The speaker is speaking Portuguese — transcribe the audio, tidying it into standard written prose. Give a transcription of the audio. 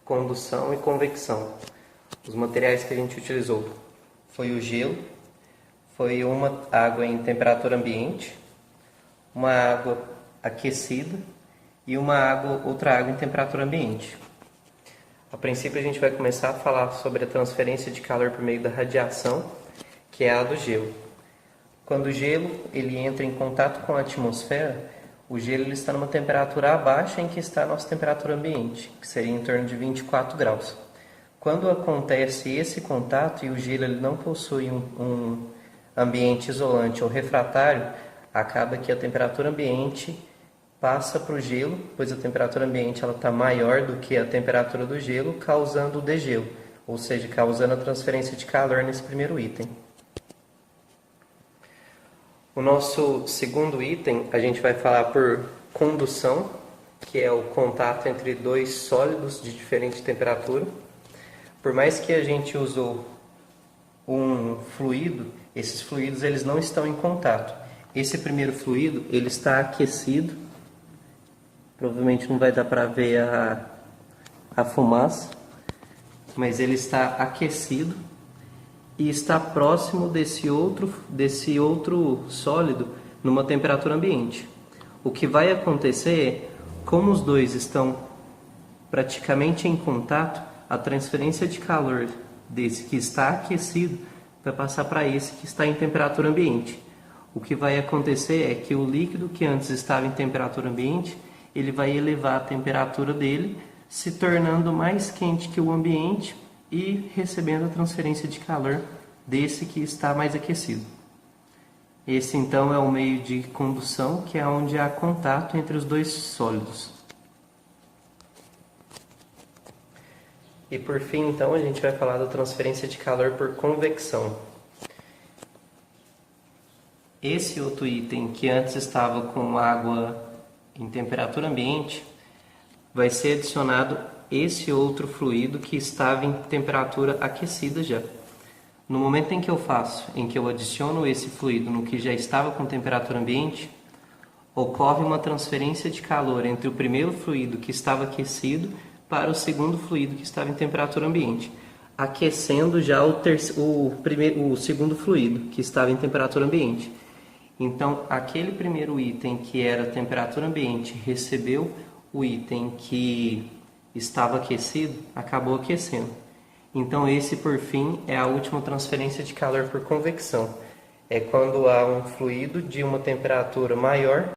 Condução e convecção. Os materiais que a gente utilizou foi o gelo, foi uma água em temperatura ambiente, uma água aquecida e outra água em temperatura ambiente. A princípio a gente vai começar a falar sobre a transferência de calor por meio da radiação, que é a do gelo. Quando o gelo ele entra em contato com a atmosfera, o gelo ele está numa temperatura abaixo em que está a nossa temperatura ambiente, que seria em torno de 24 graus. Quando acontece esse contato e o gelo ele não possui um ambiente isolante ou refratário, acaba que a temperatura ambiente passa para o gelo, pois a temperatura ambiente está maior do que a temperatura do gelo, causando o degelo, ou seja, causando a transferência de calor nesse primeiro item. O nosso segundo item, a gente vai falar por condução, que é o contato entre dois sólidos de diferente temperatura. Por mais que a gente usou um fluido, esses fluidos eles não estão em contato. Esse primeiro fluido, ele está aquecido. Provavelmente não vai dar para ver a fumaça, mas ele está aquecido e está próximo desse outro sólido numa temperatura ambiente. O que vai acontecer é, como os dois estão praticamente em contato, a transferência de calor desse que está aquecido vai passar para esse que está em temperatura ambiente. O que vai acontecer é que o líquido que antes estava em temperatura ambiente, ele vai elevar a temperatura dele, se tornando mais quente que o ambiente e recebendo a transferência de calor desse que está mais aquecido. Esse então é o meio de condução, que é onde há contato entre os dois sólidos. E por fim, então, a gente vai falar da transferência de calor por convecção. Esse outro item que antes estava com água em temperatura ambiente, vai ser adicionado esse outro fluido que estava em temperatura aquecida já. No momento em que eu adiciono esse fluido no que já estava com temperatura ambiente, ocorre uma transferência de calor entre o primeiro fluido que estava aquecido para o segundo fluido que estava em temperatura ambiente, aquecendo já o segundo fluido que estava em temperatura ambiente. Então, aquele primeiro item que era temperatura ambiente recebeu o item que estava aquecido, acabou aquecendo. Então, esse, por fim, é a última transferência de calor por convecção. É quando há um fluido de uma temperatura maior